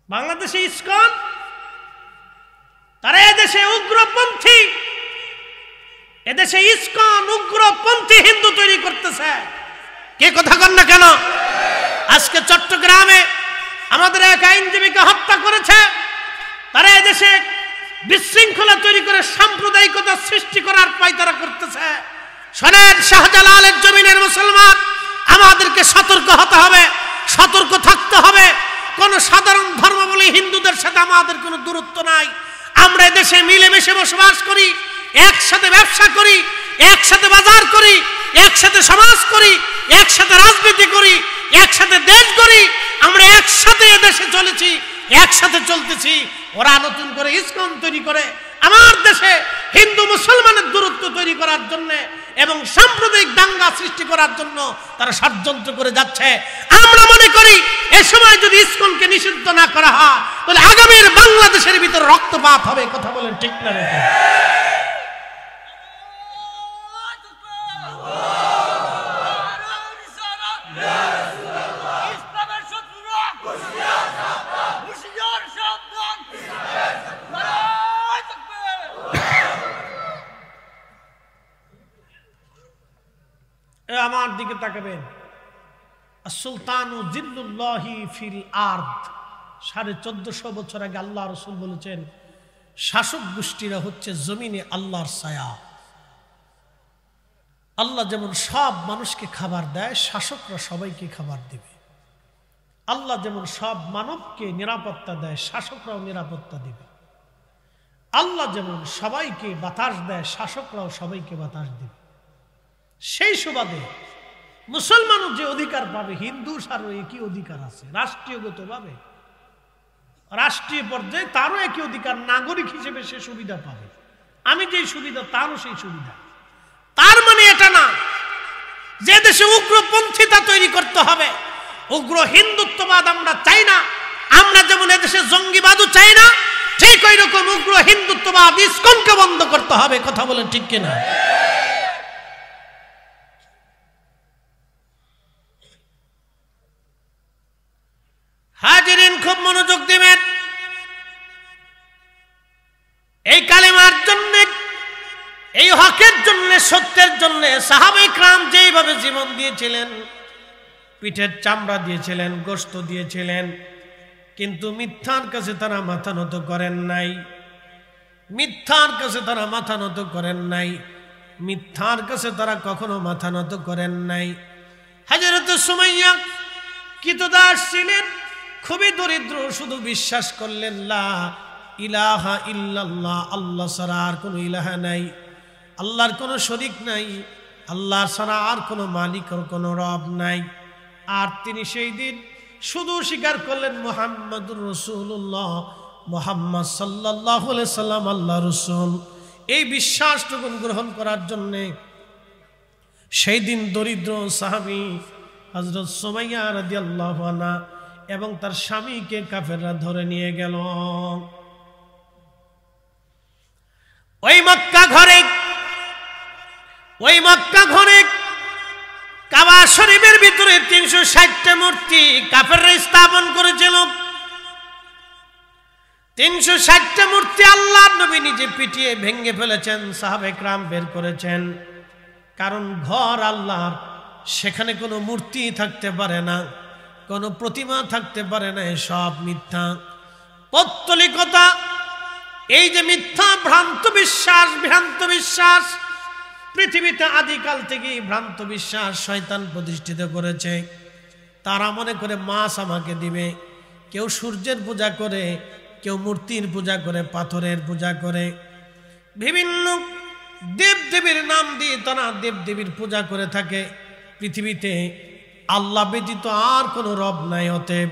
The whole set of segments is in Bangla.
বাংলাদেশে ইসকন, তারা এদেশে উগ্রপন্থী, এদেশে ইসকন উগ্রপন্থী হিন্দু তৈরি করতেছে। কে কথা কন না কেন? আজকে চট্টগ্রামে আমাদের এক আইনজীবীকে হত্যা করেছে। তারা এদেশে বিশৃঙ্খলা তৈরি করে সাম্প্রদায়িকতা সৃষ্টি করার পায়তারা করতেছে। শোনেন, শাহজালালের জমিনের মুসলমান, আমাদেরকে সতর্ক হতে হবে, সতর্ক থাকতে হবে। কোন সাধারণ ধর্মাবলম্বী হিন্দুদের সাথে আমাদের কোনো দূরত্ব নাই। আমরা এদেশে মিলেমিশে বসবাস করি, একসাথে ব্যবসা করি, একসাথে বাজার করি, একসাথে সমাজ করি, একসাথে রাজনীতি করি, একসাথে দেশ করি। আমরা একসাথে এদেশে চলেছি, একসাথে চলতেছি। ওরা নতুন করে ইসকন তৈরি করে আমার দেশে হিন্দু মুসলমানের দূরত্ব তৈরি করার জন্য এবং সাম্প্রদায়িক দাঙ্গা সৃষ্টি করার জন্য তারা ষড়যন্ত্র করে যাচ্ছে। আমরা মনে করি এ সময় যদি ইসকনকে নিষিদ্ধ না করা হয় তাহলে আগামীর বাংলাদেশের ভিতরে রক্তপাত হবে। কথা বলেন ঠিক না? আমার দিকে তাকাবেন। সুলতানু জিল্লুল্লাহি ফিল আরদ, 1450 বছর আগে আল্লাহ রাসূল বলেছেন, শাসক গোষ্ঠীরা হচ্ছে জমিনে আল্লাহর ছায়া। আল্লাহ যেমন সব মানুষকে খাবার দেয়, শাসকরা সবাইকে খাবার দিবে। আল্লাহ যেমন সব মানবকে নিরাপত্তা দেয়, শাসকরাও নিরাপত্তা দিবে। আল্লাহ যেমন সবাইকে বাতাস দেয়, শাসকরাও সবাইকে বাতাস দিবে। সেই সুবাদে মুসলমানও যে অধিকার পাবে, হিন্দু সারও একই অধিকার আছে। রাষ্ট্রীয়গতভাবে রাষ্ট্রীয় পর্যায়ে তারও একই অধিকার, নাগরিক হিসেবে সে সুবিধা পাবে। আমি যেই সুবিধা তারও সেই সুবিধা। তার মানে এটা না যে দেশে উগ্রপন্থীতা তৈরি করতে হবে, উগ্র হিন্দুত্ববাদ আমরা চাই না। আমরা যেমন এদেশে জঙ্গিবাদও চাই না, ঠিক ওই রকম উগ্র হিন্দুত্ববাদ ইসকনকে বন্ধ করতে হবে। কথা বলেন ঠিক কিনা? হাজিরিন, খুব মনোযোগ দিবেন। এই কালেমার জন্য, এই হকের জন্য, সত্যের জন্য সাহাবায়ে কেরাম যেইভাবে জীবন দিয়েছিলেন, পিঠের চামড়া দিয়েছিলেন, গোশত দিয়েছিলেন, কিন্তু মিথ্যার কাছে তারা মাথা নত করেন নাই। মিথ্যার কাছে তারা মাথা নত করেন নাই। মিথ্যার কাছে তারা কখনো মাথা নত করেন নাই। হযরত সুমাইয়া কৃতদাস ছিলেন, খুবই দরিদ্র, শুধু বিশ্বাস করলেন লা ইলাহা ইল্লাল্লাহ, আল্লাহ ছাড়া আর কোনো ইলাহা নাই, আল্লাহর কোনো শরীক নাই, আল্লাহ ছাড়া আর কোনো মালিক আর কোনো রব নাই। আর তিনি সেই দিন শুধু স্বীকার করলেন মুহাম্মাদুর রাসূলুল্লাহ, মুহাম্মদ সাল্লাল্লাহু আলাইহি সাল্লাম আল্লাহ রাসূল। এই বিশ্বাসটুকু গ্রহণ করার জন্যে সেই দিন দরিদ্র সাহাবী হযরত সুমাইয়া রাদিয়াল্লাহু আনহা এবং তার স্বামীকে কাফেররা ধরে নিয়ে গেল। ওই মক্কা ঘরে কাবা শরীফের ভিতরে 360টা মূর্তি কাফেররা স্থাপন করেছিল। 360টা মূর্তি আল্লাহর নবী নিজে পিটিয়ে ভেঙে ফেলেছেন, সাহাবায়ে কেরাম বের করেছেন। কারণ ঘর আল্লাহর, সেখানে কোনো মূর্তি থাকতে পারে না, কোনো প্রতিমা থাকতে পারে না। সব মিথ্যা, পৌত্তলিকতা। এই যে মিথ্যা, ভ্রান্ত বিশ্বাস পৃথিবীতে আদিকাল থেকেই ভ্রান্ত বিশ্বাস শয়তান প্রতিষ্ঠিত করেছে। তারা মনে করে মাছ আমাকে দিবে। কেউ সূর্যের পূজা করে, কেউ মূর্তির পূজা করে, পাথরের পূজা করে, বিভিন্ন দেবদেবীর নাম দিয়ে তারা দেবদেবীর পূজা করে থাকে। পৃথিবীতে আল্লাহ ব্যতীত আর কোনো রব নাই, অতএব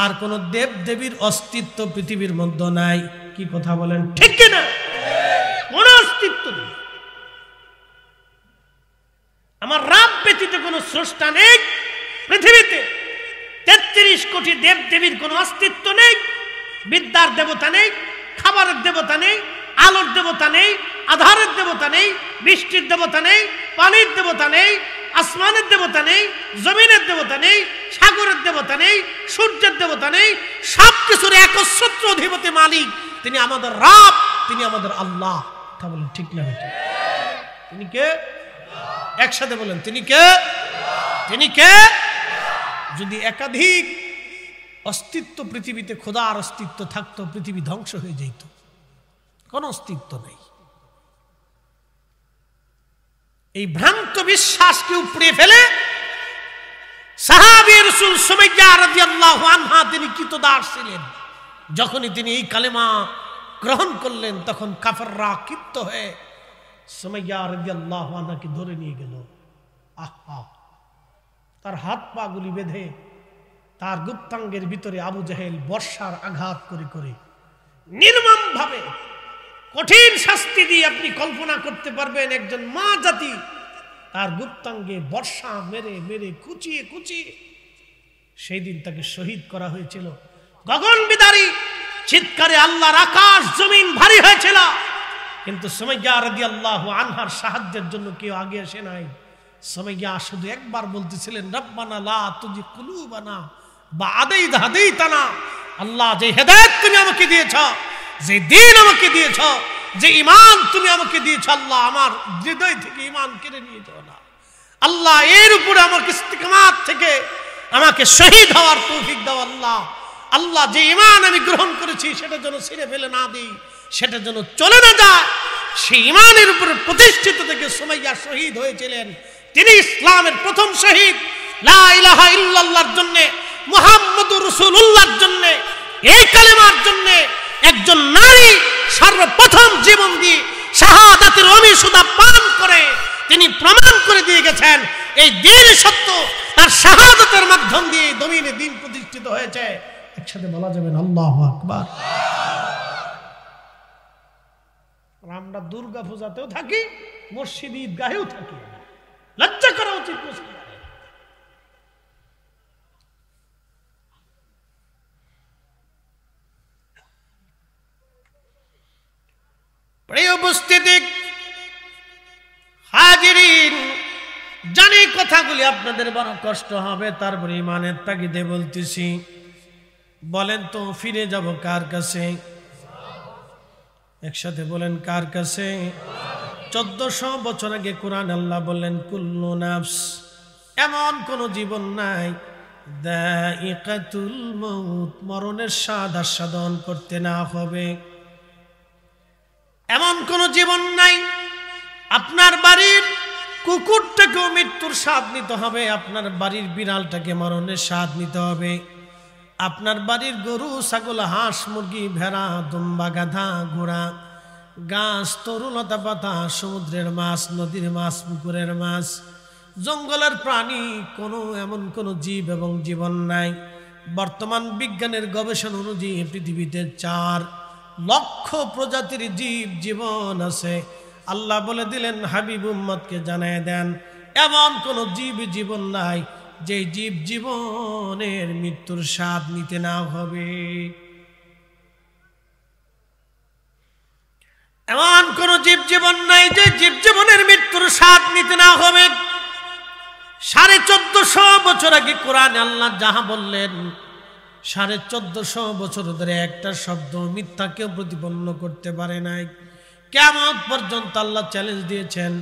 আর কোনো দেবদেবীর অস্তিত্ব পৃথিবীর মধ্যে নাই। কি কথা বলেন ঠিক কিনা? কোন অস্তিত্ব নেই। আমার রব ব্যতীত কোনো স্রষ্টা নেই পৃথিবীতে। 33 কোটি দেবদেবীর কোনো অস্তিত্ব নেই। বিদ্যার দেবতা নেই, খাবারের দেবতা নেই, আলোর দেবতা নেই, আধারের দেবতা নেই, বৃষ্টির দেবতা নেই, পানির দেবতা নেই, আসমানের দেবতা নেই, জমিনের দেবতা নেই, সাগরের দেবতা নেই, সূর্যের দেবতা নেই, সবকিছুর একচ্ছত্র অধিপতি মালিক তিনি আমাদের রব, তিনি আমাদের আল্লাহ। তা বলেন ঠিক না বেটা? তিনি কে? একসাথে বলেন তিনি কে? তিনি কে? যদি একাধিক অস্তিত্ব পৃথিবীতে, খোদার অস্তিত্ব থাকতো, পৃথিবী ধ্বংস হয়ে যেত, কোন অস্তিত্ব নেই। এই ভ্রান্ত বিশ্বাসকে উপড়ে ফেলে সাহাবী রাসূল সুমাইয়া রাদিয়াল্লাহু আনহা তিনি কৃতদাস ছিলেন। যখনই তিনি এই কালেমা গ্রহণ করলেন তখন কাফেররা ক্ষিপ্ত হয়ে সুমাইয়া রাদিয়াল্লাহু আনহাকে ধরে নিয়ে গেল। আহা, তার হাত পা গুলি বেঁধে তার গুপ্তাঙ্গের ভিতরে আবু জেহেল বর্ষার আঘাত করে করে নির্মম ভাবে কঠিন শাস্তি দিয়ে আপনি কল্পনা করতে পারবেন একজন মা জাতি তার গুপ্তাঙ্গে বর্ষা মেরে মেরে কুচিয়ে কুচিয়ে সেই দিন তাকে শহীদ করা হয়েছিল। গগন বিদারী চিৎকারে আল্লাহর আকাশ জমিন ভারী হয়েছিল, কিন্তু সুমাইয়া রাদিয়াল্লাহু আনহার সাহায্যের জন্য কেউ আগে আসে নাই। সুমাইয়া শুধু একবার বলতেছিলেন, রব্বানা লা তুজি কুলুবানা বা'দা ইয হাদাইতানা। আল্লাহ, যে হেদায়েত তুমি আমাকে দিয়েছ, যে দ্বীন আমাকে দিয়েছ, যে ঈমান তুমি আমাকে দিয়েছ, আল্লাহ আমার হৃদয় থেকে ঈমান কেড়ে নিয়ে যাও না। আল্লাহ, এর উপরে আমাকে ইস্তিকামাত থেকে আমাকে শহীদ হওয়ার তৌফিক দাও। আল্লাহ, আল্লাহ যে ঈমান আমি গ্রহণ করেছি সেটা যেন ছিঁড়ে ফেলে না দিই, সেটা যেন চলে না যায়। সেই ঈমানের উপরে প্রতিষ্ঠিত থেকে সুমাইয়া শহীদ হয়েছিলেন। তিনি ইসলামের প্রথম শহীদ। লা ইলাহা ইল্লাল্লাহর জন্য, মুহাম্মদুর রাসূলুল্লাহর জন্য, এই কালেমার জন্য একজন নারী সর্বপ্রথম জীবন দিয়ে শাহাদাতের অমিশুদা পান করে তিনি প্রমাণ করে দিয়ে গেছেন এই দ্বীন সত্য। তার শাহাদাতের মাধ্যম দিয়ে জমিনে দ্বীন প্রতিষ্ঠিত হয়েছে। একসাথে বলা যাবেন আল্লাহু আকবার। আমরা দুর্গা পূজাতেও থাকি, মসজিদ ঈদগাহেও থাকি, লজ্জা করা উচিত মুসলিম। প্রিয় উপস্থিতি হাজিরিন, জানি কথাগুলি আপনাদের বড় কষ্ট হবে, তারপরে ইমানের তাগিদে বলতেছি। বলেন তো ফিরে যাব কার কাছে? একসাথে বলেন কার কাছে? 1400 বছর আগে কোরআন আল্লাহ বললেন, কুল্লু নাফস, এমন কোন জীবন নাই, দাইকাতুল মউত, মরণের স্বাদ আস্বাদন করতে না হবে। এমন কোন জীবন নাই। আপনার বাড়ির কুকুরটাকেও মৃত্যুর স্বাদ নিতে হবে, আপনার বাড়ির বিড়ালটাকে মরণের স্বাদ নিতে হবে, আপনার বাড়ির গরু ছাগল হাঁস মুরগি ভেড়া দুম্বা গাধা ঘোড়া গাছ তরুলতা পাতা সমুদ্রের মাছ নদীর মাছ পুকুরের মাছ জঙ্গলের প্রাণী এমন কোনো জীব এবং জীবন নাই। বর্তমান বিজ্ঞানের গবেষণা অনুযায়ী পৃথিবীতে 4 লক্ষ প্রজাতির জীব জীবন আছে। আল্লাহ বলে দিলেন, হাবিব উম্মতকে জানায় দেন, এমন কোন জীব জীবন নাই যে জীব জীবনের মৃত্যুর স্বাদ নিতে না হবে। এমন কোন জীব জীবন নাই যে জীব জীবনের মৃত্যুর স্বাদ নিতে না হবে। 1450 বছর আগে কোরআনে আল্লাহ যাহা বললেন, 1450 বছর ধরে একটা শব্দ মিথ্যা কেউ প্রতিপন্ন করতে পারে নাই। কিয়ামত পর্যন্ত আল্লাহ চ্যালেঞ্জ দিয়েছেন,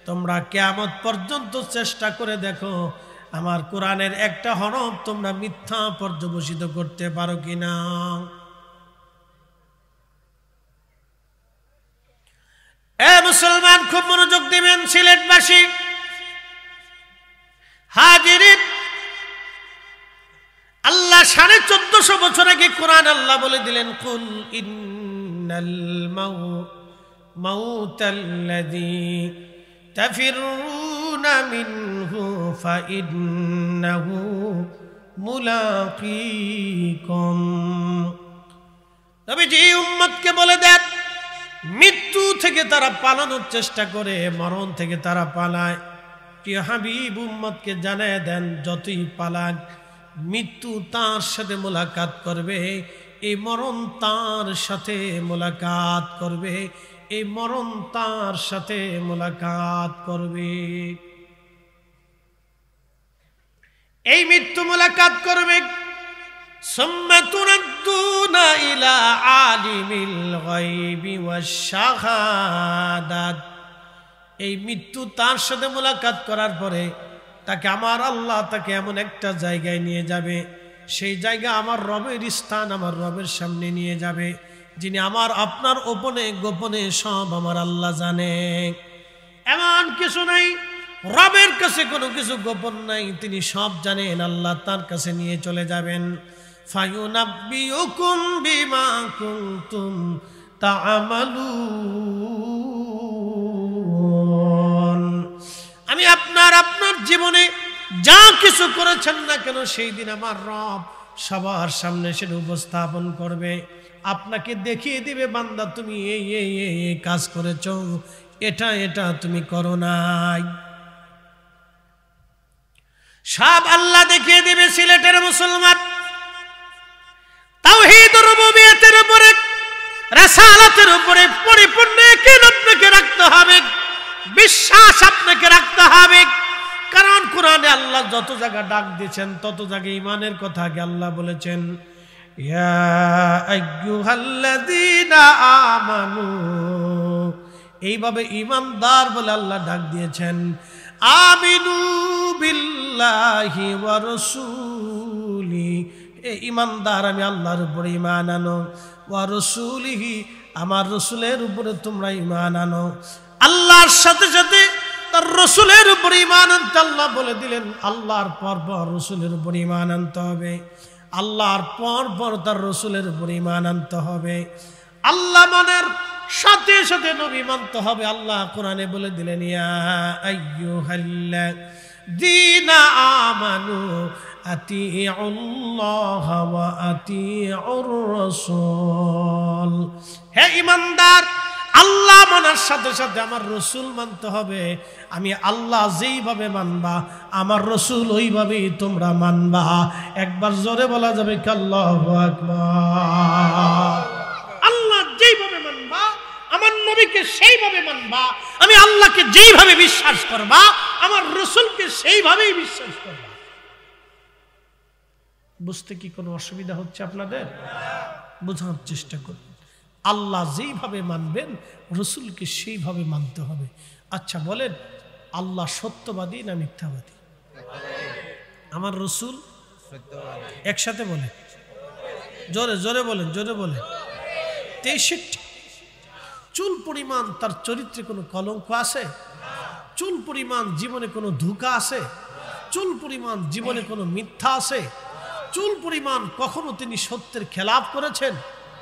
তোমরা কিয়ামত পর্যন্ত চেষ্টা করে দেখো আমার কোরআনের একটা হরফ তোমরা মিথ্যা পর্যবসিত করতে পারো কিনা। এ মুসলমান, খুব মনোযোগ দিবেন সিলেটবাসী হাজিরিন। আল্লাহ 1450 বছর আগে কোরআন আল্লাহ বলে দিলেন, কুল ইন্নাল মাউতাল্লাযী তাফিরুনা মিনহু ফাইন্নাহু মুলাকীকুম। নবীজি উম্মতকে বলে দেন, মৃত্যু থেকে তারা পালানোর চেষ্টা করে, মরণ থেকে তারা পালায়। প্রিয় হাবিব উম্মতকে জানায় দেন, যতই পালাক মৃত্যু তার সাথে মোলাকাত করবে, এই মরণ তার সাথে মোলাকাত করবে, এই মরণ তার সাথে মোলাকাত করবে। এই মৃত্যু মুলাকাত করবে। সুম্মা তুরাদ্দুনা ইলা আলিমিল গায়বি ওয়াশ শাহাদাত। এই মৃত্যু তার সাথে মুলাকাত করার পরে তাকে আমার আল্লাহ তাকে এমন একটা জায়গায় নিয়ে যাবে, সেই জায়গা আমার রবের স্থান, আমার রবের সামনে নিয়ে যাবে, যিনি আমার আপনার গোপনে গোপনে সব আমার আল্লাহ জানে। এমন কিছু নাই, রবের কাছে কোনো কিছু গোপন নাই, তিনি সব জানেন। আল্লাহ তার কাছে নিয়ে চলে যাবেন। ফায়ুনাব্বিউকুম বিমা কুনতুম তা'মালুন। আমি আপনার জীবনে যা কিছু করেছেন না কেন, সেই দিন আমার রব সবার সামনে সেটা উপস্থাপন করবে, আপনাকে দেখিয়ে দিবে, বান্দা তুমি এই এই এই কাজ করেছ, এটা এটা তুমি করো নাই। সব আল্লাহ দেখিয়ে দিবে। সিলেটের মুসলমান তাওহীদ রুবুবিয়তের উপরে, রাসালাতের উপরে পরিপূর্ণ ঈমান আপনাকে রাখতে হবে, বিশ্বাস আপনাকে রাখতে হবে। কারণ কোরআনে আল্লাহ যত জায়গা ডাক দিয়েছেন তত জায়গায় ঈমানের কথা আগে আল্লাহ বলেছেন। ইয়া আইয়ুহাল্লাযীনা আমানু, এইভাবে ঈমানদার বলে আল্লাহ ডাক দিয়েছেন। আমিনু বিল্লাহি ওয়া রাসূলি, এই ঈমানদার আমি আল্লাহর উপরে ঈমান আনো, ওয়া রাসূলিহি, আমার রাসূলের উপরে তোমরা ঈমান আনো। আল্লাহর সাথে সাথে তার রাসূলের উপরে ঈমান আনতে আল্লাহ বলে দিলেন। আল্লাহর পর পর রাসূলের উপরে ঈমান আনতে হবে, আল্লাহর পর পর তার রাসূলের উপরে ঈমান আনতে হবে। আল্লাহ মানার সাথে সাথে নবী মানতে হবে। আল্লাহ কোরআনে বলে দিলেন, ইয়া আইয়ুহাল্লাযীনা আমানু আতিউল্লাহ ওয়া আতিউর রাসূল। হে ঈমানদার, আল্লাহ মানার সাথে সাথে আমার রাসূল মানতে হবে। আমি আল্লাহ যেইভাবে মানবা, আমার রাসূল ওইভাবেই তোমরা মানবা। একবার জোরে বলা যাবে কি আল্লাহু আকবার। আল্লাহ যেইভাবে মানবা, আমার নবীকে সেইভাবে মানবা। আমি আল্লাহকে যেইভাবে বিশ্বাস করবা, আমার রাসূলকে সেইভাবেই বিশ্বাস করবা। বুঝতে কি কোনো অসুবিধা হচ্ছে আপনাদের? বোঝার চেষ্টা করুন। আল্লাহ যেইভাবে মানবেন, রাসূলকে সেইভাবে মানতে হবে। আচ্ছা বলেন, আল্লাহ সত্যবাদী না মিথ্যাবাদী? আমার রাসূল একসাথে বলেন, জোরে জোরে বলেন, জোরে বলেন। 63 চুল পরিমাণ তার চরিত্রে কোনো কলঙ্ক আছে? চুল পরিমাণ জীবনে কোনো ধোঁকা আছে? চুল পরিমাণ জীবনে কোনো মিথ্যা আছে? চুল পরিমাণ কখনো তিনি সত্যের খেলাফ করেছেন?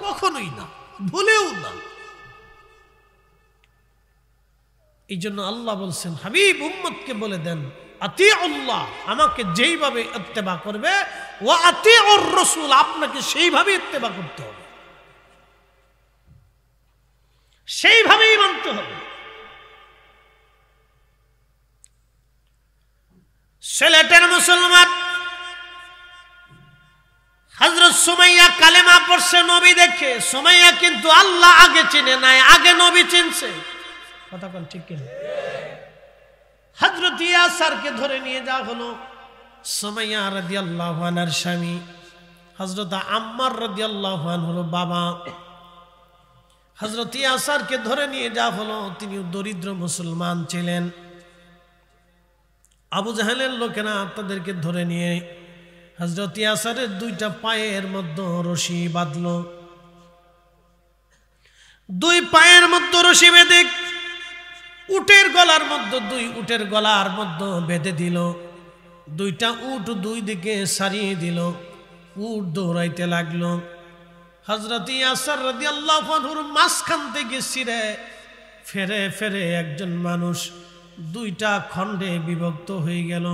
কখনোই না, ভুলেও না। এই জন্য আল্লাহ বলছেন, হাবিব উম্মতকে বলে দেন, আতিউল্লাহ, আমাকে যেইভাবে ইত্তেবা করবে, ওয়া আতিউর রাসূল, আপনাকে সেইভাবে ইত্তেবা করতে হবে, সেইভাবেই মানতে হবে। সিলেটের মুসলমান হযরত সুমাইয়া কালেমা পড়ছে নবী দেখে। সুমাইয়া কিন্তু আল্লাহ আগে চিনে নাই, আগে নবী চিনছে। কথা কোন ঠিক কিনা? হযরত ইয়াসারকে ধরে নিয়ে যাওয়া হলো। সুমাইয়া রাদিয়াল্লাহু আনহার স্বামী হযরত আম্মার রাদিয়াল্লাহু আনহুর বাবা। হযরত ইয়াসারকে ধরে নিয়ে যাওয়া হলো। তিনি দরিদ্র মুসলমান ছিলেন। আবু জাহেলের লোকেরা তাদেরকে ধরে নিয়ে হযরত ইয়াসারের 2টা পায়ের মধ্যে রশি বাঁধলো। 2 পায়ের মধ্যে রশি বেঁধে উটের গলার মধ্যে, 2 উটের গলার মধ্যে বেঁধে দিল। 2টা উট 2 দিকে সারিয়ে দিল। উট দৌড়াইতে লাগলো। হযরত ইয়াসার রাদিয়াল্লাহু আনহুর মাঝখান থেকে ছিঁড়ে ফেরে ফেরে একজন মানুষ 2টা খণ্ডে বিভক্ত হয়ে গেল।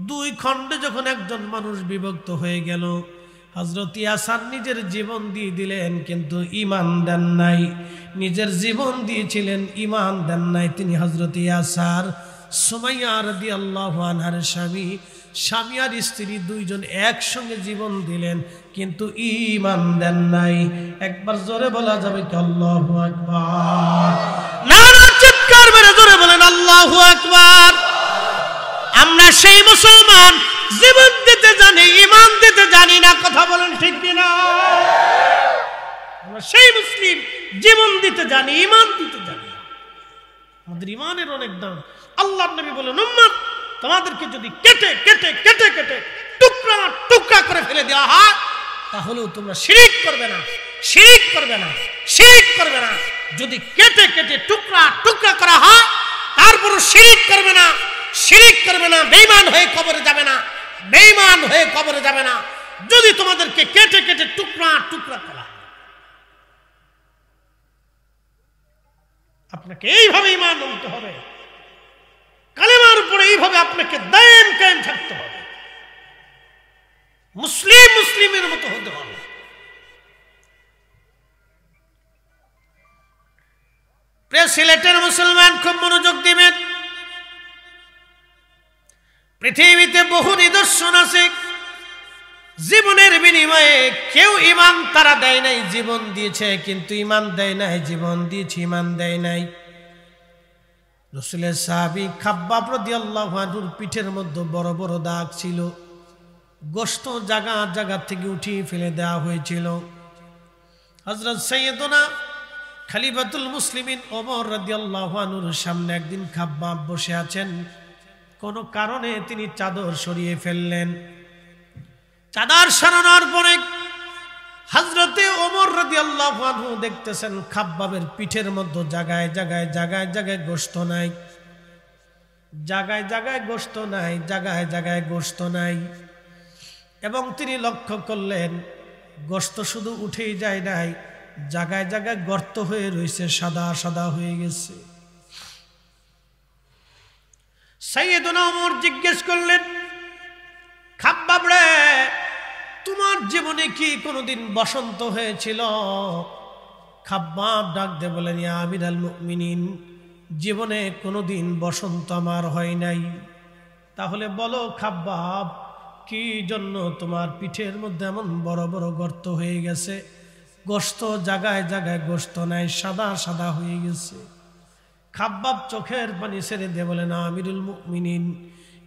2 খণ্ডে যখন একজন মানুষ বিভক্ত হয়ে গেল, হযরত ইয়াসার নিজের জীবন দিয়ে দিলেন, কিন্তু ঈমান দেন নাই। নিজের জীবন দিয়েছিলেন, ঈমান দেন নাই। তিনি হযরত ইয়াসার সুমাইয়া রাদিয়াল্লাহু আনহার স্বামী, স্বামী আর স্ত্রী 2 জন একসঙ্গে জীবন দিলেন, কিন্তু ঈমান দেন নাই। একবার জোরে বলা যাবে কি আল্লাহু আকবার? নারা চিৎকার করে জোরে বলেন আল্লাহু আকবার। আমরা সেই মুসলমান জীবন দিতে জানি, ঈমান দিতে জানি না। কথা বলেন ঠিক কিনা? আমরা সেই মুসলিম, জীবন দিতে জানি, ঈমান দিতে জানি না। আমাদের ঈমানের অনেক দাম। আল্লাহর নবী বলেন, উম্মত তোমাদেরকে যদি কেটে কেটে কেটে কেটে টুকরা টুকরা করে ফেলে দেওয়া হয়, তাহলেও তোমরা শিরিক করবে না, শিরিক করবে না, শিরিক করবে না। যদি কেটে কেটে টুকরা টুকরা করা হয়, তারপরও শিরিক করবে না, শিরিক করবে না, বেঈমান হয়ে কবরে যাবে না, বেঈমান হয়ে কবরে যাবে না। যদি তোমাদেরকে কেটে কেটে টুকরা টুকরা করা, আপনাকে এইভাবে ঈমান আনতে হবে, কালেমার উপরে এইভাবে আপনাকে দায়েম কায়েম থাকতে হবে, মুসলিম মুসলিমের মতো হতে হবে। সিলেটের মুসলমান খুব মনোযোগ দিবেন। পৃথিবীতে বহু নিদর্শন আছে, জীবনের বিনিময়ে কেউ ঈমান তারা দেয় নাই, জীবন দিয়েছে কিন্তু ঈমান দেয় নাই, জীবন দিয়েছে ঈমান দেয় নাই। রাসূলের সাহাবী খাব্বাব রাদিয়াল্লাহু আনহুর পিঠের মধ্যে বড় বড় দাগ ছিল, গোশত জায়গা জায়গা থেকে উঠিয়ে ফেলে দেওয়া হয়েছিল। হযরত সাইয়্যিদুনা খলিফাতুল মুসলিমিন ওমর রাদিয়াল্লাহু আনহুর সামনে একদিন খাব্বাব বসে আছেন, কোনো কারণে তিনি চাদর সরিয়ে ফেললেন। চাদর সরানোর পরে হযরতে ওমর রাদিয়াল্লাহু আনহু দেখতেছেন খাব্বাবের পিঠের মধ্যে জায়গায় জায়গায় জায়গায় জায়গায় গোশত নাই, জায়গায় জায়গায় গোশত নাই, জায়গায় জায়গায় গোশত নাই। এবং তিনি লক্ষ্য করলেন গোশত শুধু উঠেই যায় নাই, জায়গায় জায়গায় গর্ত হয়ে রয়েছে, সাদা সাদা হয়ে গেছে। সাইয়্যিদুনা ওমর জিজ্ঞেস করলেন, খাব্বাব রে, তোমার জীবনে কি কোনোদিন বসন্ত হয়েছিল? খাব্বাব ডাক দিয়ে বলেন, ইয়া আমিরাল মুমিনিন, জীবনে কোনোদিন বসন্ত আমার হয় নাই। তাহলে বলো খাব্বাব, কি জন্য তোমার পিঠের মধ্যে এমন বড় বড় গর্ত হয়ে গেছে, গোশত জায়গায় জায়গায় গোশত নাই, সাদা সাদা হয়ে গেছে? খাব্বাব চোখের পানি ছেড়ে দিয়ে বলেন, আমিরুল মুমিনিন,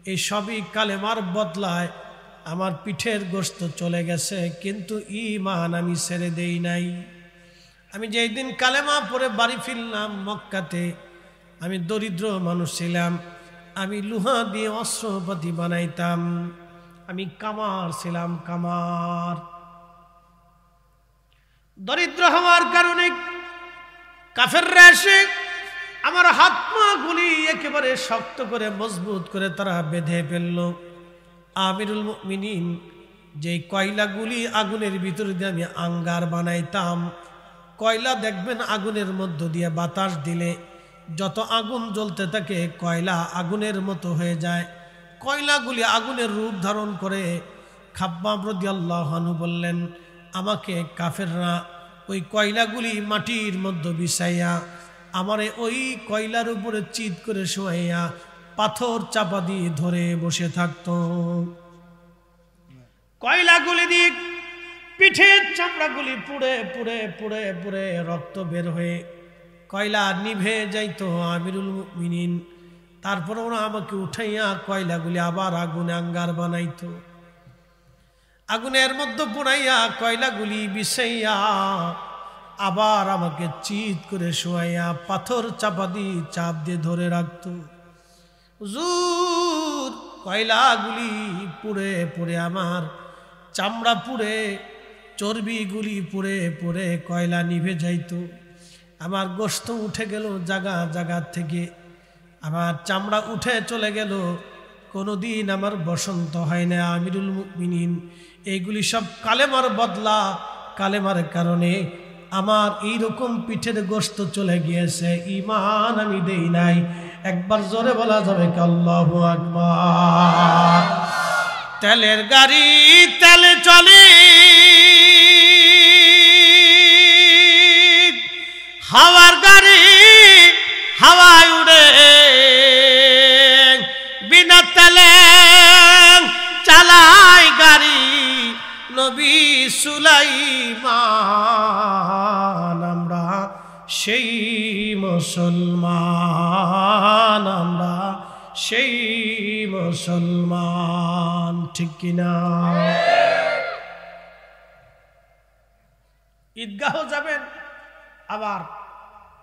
এই সবই কালেমার বদলায় আমার পিঠের গোশত চলে গেছে, কিন্তু ঈমান আমি ছেড়ে দেই নাই। আমি যেই দিন কালেমা পড়ে বাড়ি ফিরলাম মক্কাতে, আমি দরিদ্র মানুষ ছিলাম, আমি লোহা দিয়ে অস্ত্রপাতি বানাইতাম, আমি কামার ছিলাম, কামার। দরিদ্র হওয়ার কারণে কাফেররা এসে আমার হাত পা গুলি একেবারে শক্ত করে মজবুত করে তারা বেঁধে ফেলল। আমিরুল মুমিনিন, যে কয়লাগুলি আগুনের ভিতর দিয়ে আমি আঙ্গার বানাইতাম, কয়লা দেখবেন আগুনের মধ্য দিয়ে বাতাস দিলে যত আগুন জ্বলতে থাকে কয়লা আগুনের মতো হয়ে যায়, কয়লাগুলি আগুনের রূপ ধারণ করে। খাব্বাব রাদিয়াল্লাহু আনহু বললেন, আমাকে কাফেররা ওই কয়লাগুলি মাটির মধ্যে বিছাইয়া আমারে ওই কয়লার উপরে চিৎ করে শোয়াইয়া পাথর চাপা দিয়ে ধরে বসে থাকত। কয়লাগুলি দিয়ে পিঠের চামড়াগুলি পুড়ে পুড়ে পুড়ে পুড়ে রক্ত বের হয়ে কয়লা নিভে যাইতো আমিরুল মুমিনিন। তারপর ওরা আমাকে উঠাইয়া কয়লাগুলি আবার আগুনে আঙ্গার বানাইতো, আগুনের মধ্যে পোড়াইয়া কয়লাগুলি বিছাইয়া আবার আমাকে চিৎ করে শোয়াইয়া পাথর চাপা দিয়ে চাপ দিয়ে ধরে রাখত। হুজুর, কয়লাগুলি পুড়ে পুড়ে আমার চামড়া পুড়ে, চর্বিগুলি পুড়ে পুড়ে কয়লা নিভে যাইত, আমার গোশত উঠে গেল জায়গা জায়গা থেকে, আমার চামড়া উঠে চলে গেল, কোনোদিন আমার বসন্ত হয় না। আমিরুল মুমিনিন, এইগুলি সব কালেমার বদলা, কালেমার কারণে আমার এইরকম পিঠের গোশত চলে গিয়েছে, ঈমান আমি দেই নাই। একবার জোরে বলা যাবে কি আল্লাহু আকবার? তেলের গাড়ি তেলে চলে, হাওয়ার গাড়ি হাওয়ায় উড়ে, বিনা তেলে চালায় গাড়ি নবী সুলাইমান। আমরা সেই মুসলমান, আমরা সেই মুসলমান। ঠিক কিনা? ঈদগাহ যাবেন, আবার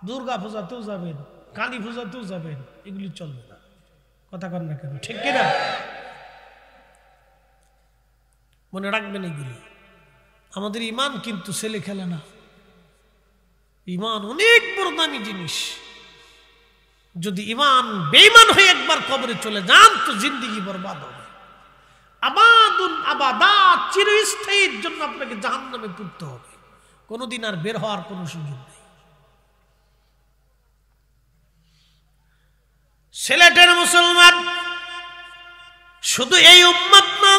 দুর্গা পূজাতেও যাবেন, কালী পূজাতেও যাবেন, এগুলি চলবে না। কথা কন না কেন? ঠিক কিনা? মনে রাখবেন এগুলি। আমাদের ইমান কিন্তু ছেলে খেলে না। ইমান অনেক বড় দামি জিনিস। যদি ইমান বেঈমান হয়ে একবার কবরে চলে যান তো জিন্দেগি বরবাদ হবে। আবাদুন আবাদাত, চিরস্থায়ীর জন্য আপনাকে জাহান্নামে পড়তে হবে, কোনোদিন আর বের হওয়ার কোনো সুযোগ নেই। সিলেটের মুসলমান শুধু এই উম্মত না,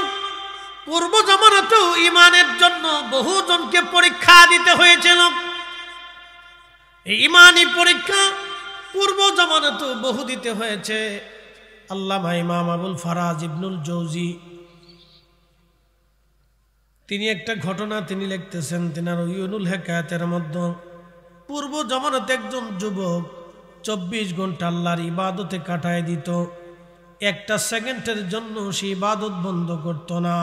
পূর্ব জামানাতেও ইমানের জন্য বহু জনকে পরীক্ষা দিতে হয়েছিল। এই ইমানি পরীক্ষা পূর্ব জামানাতেও বহু দিতে হয়েছে। আল্লামা ইমাম আবুল ফারাজ ইবনুল জৌজি তিনি একটা ঘটনা তিনি লিখতেছেন তিনার ইউনুল হেকায়াতের মধ্যে। পূর্ব জামানাতে একজন যুবক 24 ঘন্টা আল্লাহর ইবাদতে কাটায় দিত, একটা সেকেন্ডের জন্য সে ইবাদত বন্ধ করত না।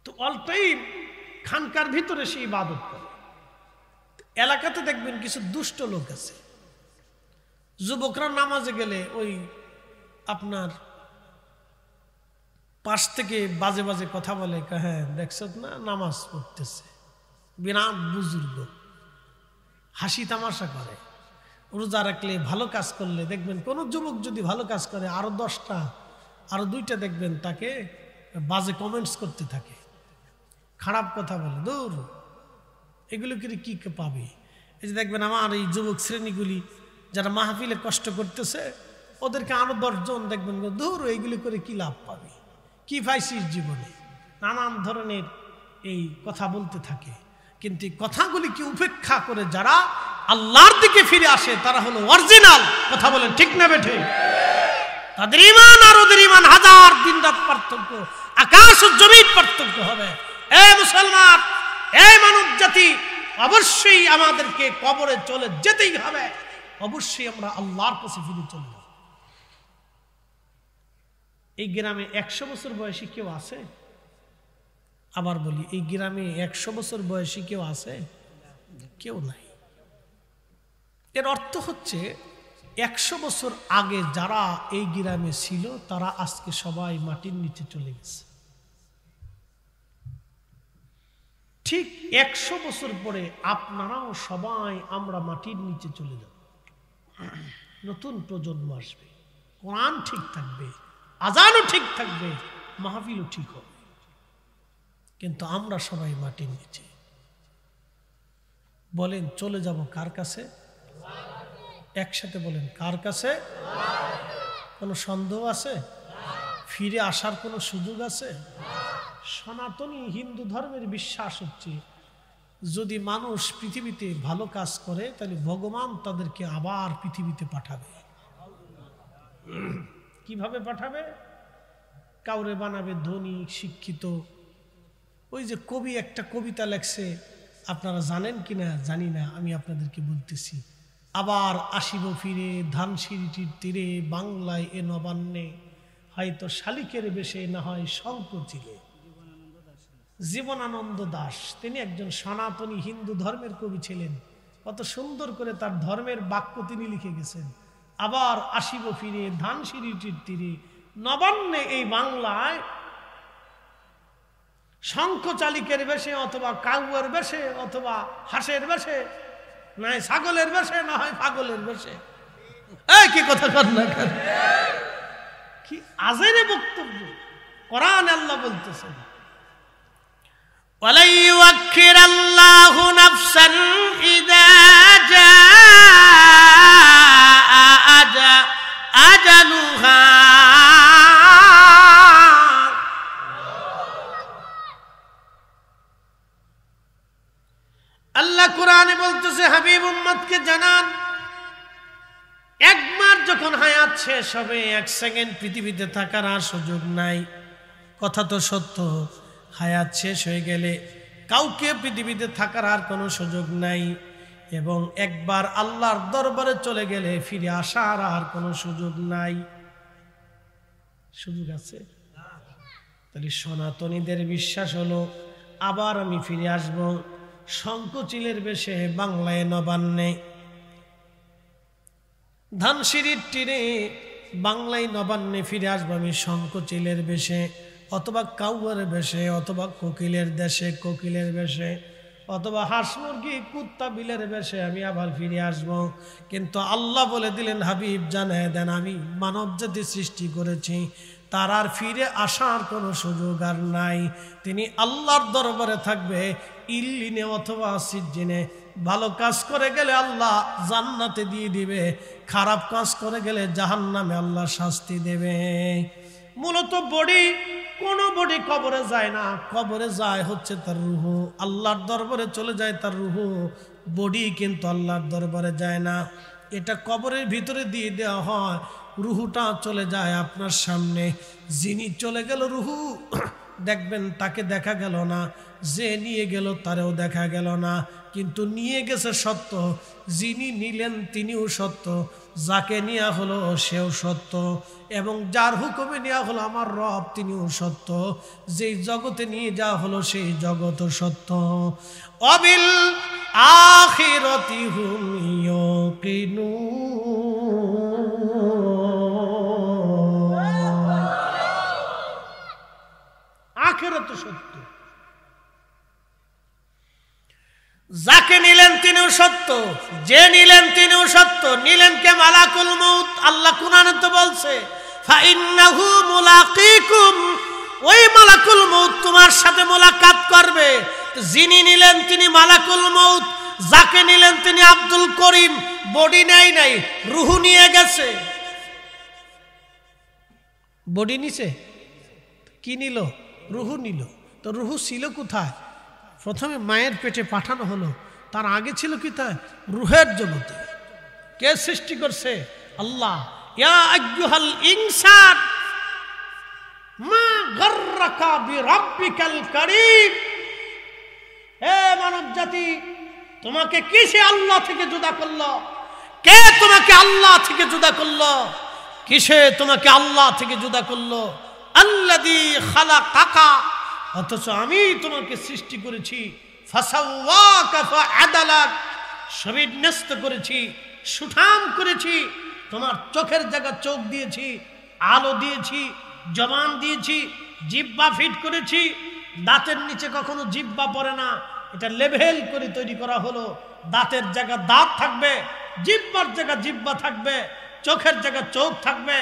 তো অল টাইম খানকার ভিতরে সে ইবাদত করে। এলাকাতে দেখবেন কিছু দুষ্ট লোক আছে, যুবকরা নামাজে গেলে ওই আপনার পাশ থেকে বাজে বাজে কথা বলে, হ্যাঁ দেখছ না নামাজ পড়তেছে, বিরাট বুজুর্গ, হাসি তামাশা করে। রোজা রাখলে, ভালো কাজ করলে দেখবেন কোন যুবক যদি ভালো কাজ করে আরো 10টা আরো 2টা দেখবেন তাকে বাজে কমেন্টস করতে থাকে, খারাপ কথা বলে। দূর, এগুলো করে কি পাবে? এই যে দেখবেন আমার এই যুবক শ্রেণীগুলি যারা মাহফিলে কষ্ট করতেছে, ওদেরকে আরো 10 জন দেখবেন দূর, এইগুলি করে কি লাভ পাবে, কি পাইছিস জীবনে, নানান ধরনের এই কথা বলতে থাকে। কিন্তু কথাগুলিকে উপেক্ষা করে যারা আল্লাহর দিকে ফিরে আসে তারা হলো অরিজিনাল। কথা বলেন ঠিক না বেঠে? তাদের ঈমান আর ওদের ঈমান হাজার দিন রাত পার্থক্য, আকাশ ও জমিন পার্থক্য হবে। এই মুসলমান, এই মানব জাতি, অবশ্যই আমাদেরকে কবরে চলে যেতেই হবে। অবশ্যই আমরা আল্লাহর কাছে ফিরে চলব। এই গ্রামে 100 বছর বয়সী কেউ আছে? আবার বলি, এই গ্রামে 100 বছর বয়সী কেউ আছে? কেউ নাই। এর অর্থ হচ্ছে 100 বছর আগে যারা এই গ্রামে ছিল তারা আজকে সবাই মাটির নিচে চলে গেছে। ঠিক 100 বছর পরে আপনারাও সবাই আমরা মাটির নিচে চলে যাব। নতুন প্রজন্ম আসবে, কোরআন ঠিক থাকবে, আজানও ঠিক থাকবে, মাহফিলও ঠিক হবে, কিন্তু আমরা সবাই মাটির নিচে। বলেন চলে যাব কার কাছে? একসাথে বলেন, কার কাছে? কোনো সন্দেহ আছে? ফিরে আসার কোনো সুযোগ আছে? সনাতনী হিন্দু ধর্মের বিশ্বাস হচ্ছে যদি মানুষ পৃথিবীতে ভালো কাজ করে তাহলে ভগবান তাদেরকে আবার পৃথিবীতে পাঠাবে। কিভাবে পাঠাবে? কাউরে বানাবে ধনী, শিক্ষিত। ওই যে কবি একটা কবিতা লেখছে, আপনারা জানেন কিনা জানি না, আমি আপনাদেরকে বলতেছি। আবার আসিব ফিরে ধানসিঁড়িটির তীরে, বাংলায় এ নবান্নে, হয়তো শালিকের বেশে না হয় শঙ্খ চিলে। জীবনানন্দ দাশ তিনি একজন সনাতনী হিন্দু ধর্মের কবি ছিলেন। কত সুন্দর করে তার ধর্মের বাক্য তিনি লিখে গেছেন। আবার আসিব ফিরে ধানসিঁড়িটির তীরে, নবান্নে এই বাংলায়, শঙ্খ চালিকের বেশে অথবা কাউয়ের বেশে অথবা হাঁসের বেশে, না হয় ছাগলের বেশে না হয় পাগলের বেশে। এই কি কথা কর না, কি আজেরে বক্তব্য! কোরআন আল্লাহ বলতেছেন, ওয়ালা ইউআখিরাল্লাহু নাফসান ইযা জাআ আজালুহা। আল্লাহ কোরআনে বলতেছে, হাবিব উম্মতকে জানান, একবার যখন হায়াত শেষ হবে, 1 সেকেন্ড পৃথিবীতে থাকার আর সুযোগ নাই। কথা তো সত্য, হায়াত শেষ হয়ে গেলে কাউকে পৃথিবীতে থাকার আর কোনো সুযোগ নাই, এবং একবার আল্লাহর দরবারে চলে গেলে ফিরে আসার আর কোনো সুযোগ নাই। সুযোগ আছে? তাহলে সনাতনীদের বিশ্বাস হলো আবার আমি ফিরে আসব শঙ্খচিলের বেশে, বাংলায় নবান্নে, ধানসিঁড়ির তীরে বাংলায় নবান্নে ফিরে আসবো আমি শঙ্খচিলের বেশে, অথবা কাউয়ার বেশে, অথবা কোকিলের দেশে কোকিলের বেশে, অথবা হাঁস মুরগি কুত্তা বিলের বেশে আমি আবার ফিরে আসব। কিন্তু আল্লাহ বলে দিলেন, হাবিব জানায় দেন, আমি মানব জাতি সৃষ্টি করেছি, তার আর ফিরে আসার কোনো সুযোগ আর নাই। তিনি আল্লাহর দরবারে থাকবে ইল্লিনে অথবা সিজ্জিনে। ভালো কাজ করে গেলে আল্লাহ জান্নাতে দিয়ে দিবে, খারাপ কাজ করে গেলে জাহান্নামে আল্লাহ শাস্তি দেবে। মূলত বডি, কোন বডি কবরে যায় না, কবরে যায় হচ্ছে তার রুহু, আল্লাহর দরবারে চলে যায় তার রুহু, বডি কিন্তু আল্লাহর দরবারে যায় না। এটা কবরের ভিতরে দিয়ে দেওয়া হয়, রুহুটা চলে যায় আপনার সামনে। যিনি চলে গেল রুহু, দেখবেন তাকে দেখা গেল না, যে নিয়ে গেল তারেও দেখা গেল না, কিন্তু নিয়ে গেছে সত্য, যিনি নিলেন তিনিও সত্য, যাকে নেওয়া হলো সেও সত্য, এবং যার হুকুমে নেওয়া হলো আমার রব তিনিও সত্য, যেই জগতে নিয়ে যাওয়া হলো সেই জগৎ সত্য। অবিল আখিরাতি হুম ইউকিনুন, আখিরাত সত্য, যাকে নিলেন তিনিও সত্য, যে নিলেন তিনিও সত্য। নিলেন কে? মালাকুল মউত। আল্লাহ কুরআনে তো বলছে, ফাইন্নাহু মুলাকিকুম, ওই মালাকুল মউত তোমার সাথে মোলাকাত করবে। যিনি নিলেন তিনি মালাকুল মউত, যাকে নিলেন তিনি আব্দুল করিম। বডি নেই নাই, রুহু নিয়ে গেছে। বডি নিছে, কি নিল? রুহু নিল। তো রুহু ছিল কোথায়? প্রথমে মায়ের পেটে পাঠানো হলো, তার আগে ছিল কি? তাই রুহের জগতে। কে সৃষ্টি করছে? আল্লাহ। ইয়া আইয়ুহাল ইনসান মা গাররাকা বিরাব্বিকাল কারীম, হে মানব জাতি, তোমাকে কিসে আল্লাহ থেকে জুদা করলো? কে তোমাকে আল্লাহ থেকে জুদা করলো? কিসে তোমাকে আল্লাহ থেকে জুদা করলো? আল্লাযী খালাকাকা, অথচ আমি তোমাকে সৃষ্টি করেছি, ফাসাওয়াকা ফাআদালাক, সবিন্যস্ত করেছি, সুঠাম করেছি। তোমার চোখের জায়গা চোখ দিয়েছি, আলো দিয়েছি, জবান দিয়েছি, জিহ্বা ফিট করেছি। দাঁতের নিচে কখনো জিহ্বা পড়ে না, এটা লেভেল করে তৈরি করা হলো। দাঁতের জায়গা দাঁত থাকবে, জিহ্বার জায়গা জিহ্বা থাকবে, চোখের জায়গা চোখ থাকবে,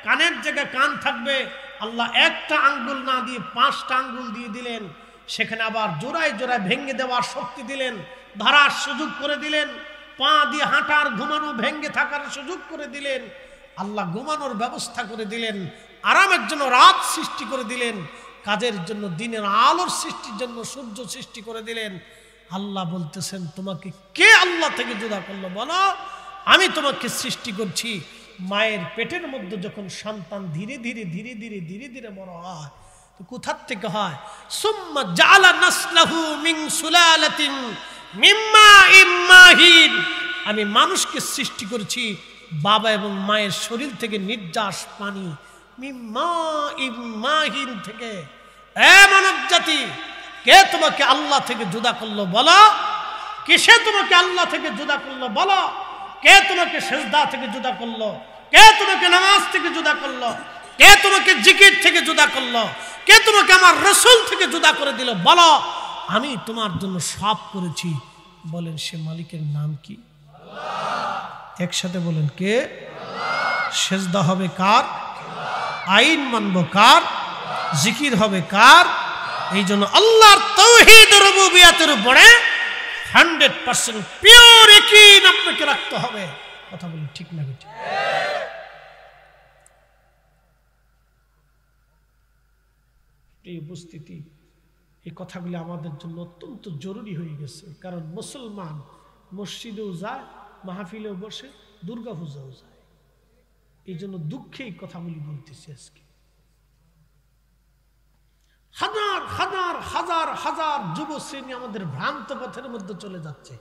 কানের জায়গা কান থাকবে। আল্লাহ একটা আঙ্গুল না দিয়ে 5টা আঙ্গুল দিয়ে দিলেন, সেখানে আবার জোড়ায় জোড়ায় ভেঙে দেওয়ার শক্তি দিলেন, ধরার সুযোগ করে দিলেন, পা দিয়ে হাঁটার, ঘুমানো, ভেঙে থাকার সুযোগ করে দিলেন। আল্লাহ ঘুমানোর ব্যবস্থা করে দিলেন, আরামের জন্য রাত সৃষ্টি করে দিলেন, কাজের জন্য দিনের আলোর সৃষ্টির জন্য সূর্য সৃষ্টি করে দিলেন। আল্লাহ বলতেছেন, তোমাকে কে আল্লাহ থেকে জুদা করলো? বলো, আমি তোমাকে সৃষ্টি করছি। মায়ের পেটের মধ্যে যখন সন্তান ধীরে ধীরে ধীরে ধীরে ধীরে ধীরে বড় হয়, তো কোথার থেকে হয়? সুম্মা জাআলা নাসলাহু মিন সুলালাতিন মিন মাইন মাহিন, আমি মানুষকে সৃষ্টি করেছি বাবা এবং মায়ের শরীর থেকে নির্যাস পানি, মিন মাইন মাহিন থেকে। এ মানব জাতি, কে তোমাকে আল্লাহ থেকে জুদা করলো? বলো, কিসে তোমাকে আল্লাহ থেকে জুদা করলো? বলো, কে তোমাকে সিজদা থেকে জুদা করলো? কে তোমাকে নামাজ থেকে জুদা করলো? কে তোমাকে জিকির থেকে জুদা করলো? কে তোমাকে আমার রাসূল থেকে জুদা করে দিল? বলো, আমি তোমার জন্য সব করেছি। বলেন, সে মালিকের নাম কি? আল্লাহ। একসাথে বলেন, কে? আল্লাহ। সিজদা হবে কার? আইন মানব কার? জিকির হবে কার? এই জন্য আল্লাহর তাওহীদ রুবুবিয়তের উপরে 100% পিওর ইয়াকিন আপনাকে রাখতে হবে। কথা বলুন, ঠিক না বেঠিক? এই উপস্থিতি, এই কথাগুলি আমাদের জন্য অত্যন্ত জরুরি হয়ে গেছে। কারণ মুসলমান মসজিদেও যায়, মাহফিলেও বসে, দুর্গা পূজাও যায়। এই জন্য দুঃখে এই কথাগুলি বলতেছি আজকে। হাজার হাজার হাজার হাজার যুব শ্রেণী আমাদের ভ্রান্ত পথের মধ্যে চলে যাচ্ছে।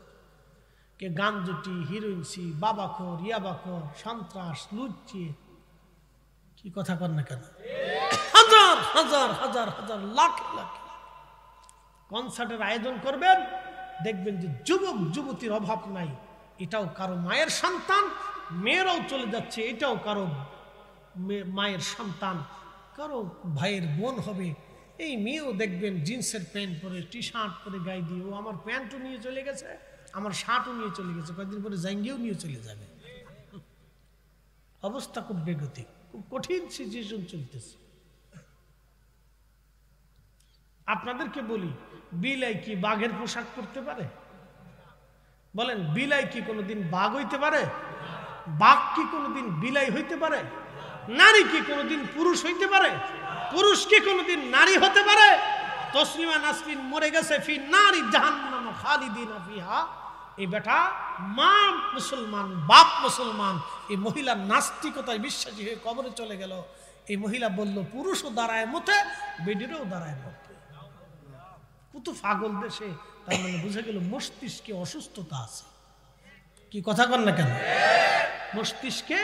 কে গাঞ্জুটি, হিরোইনসি, বাবাখোর, ইয়াবাখোর, সন্ত্রাস, লুচ্চি, কি কথা কর না কেন? হাজার হাজার হাজার হাজার লাখ লাখ কনসার্টের আয়োজন করবেন, দেখবেন যে যুবক যুবতীর অভাব নাই। এটাও কারো মায়ের সন্তান, মেয়েরাও চলে যাচ্ছে, এটাও কারো মায়ের সন্তান, কারো ভাইয়ের বোন হবে। এই মেয়েও দেখবেন জিন্সের প্যান্ট পরে, টি শার্ট পরে গায়ে দিয়ে, ও আমার প্যান্টও নিয়ে চলে গেছে, আমার শার্টও নিয়ে চলে গেছে, কয়েকদিন পরে জাঙ্গিও নিয়ে চলে যাবে। অবস্থা খুব বেগতিক, খুব কঠিন সিচুয়েশন চলতেছে। আপনাদেরকে বলি, বিলাই কি বাঘের পোশাক পরতে পারে? বলেন, বিলাই কি কোনোদিন বাঘ হইতে পারে? বাঘ কি কোনোদিন বিলাই হইতে পারে? নারী কি কোনোদিন পুরুষ হইতে পারে? পুরুষ কি কোনোদিন নারী হতে পারে? তসলিমা নাসরিন মরে গেছে, ফি নারি জাহান্নাম খালিদিনা ফিহা। এই বেটা মা মুসলমান, বাপ মুসলমান, এই মহিলা নাস্তিকতায় বিশ্বাসী হয়ে কবরে চলে গেল। এই মহিলা বলল, পুরুষও দাঁড়ায় মতে, বেডিরও দাঁড়ায় মতে। কত পাগল দেশে! তার মানে বুঝে গেল মস্তিষ্কে অসুস্থতা আছে। কি কথা কন না কেন? মস্তিষ্কে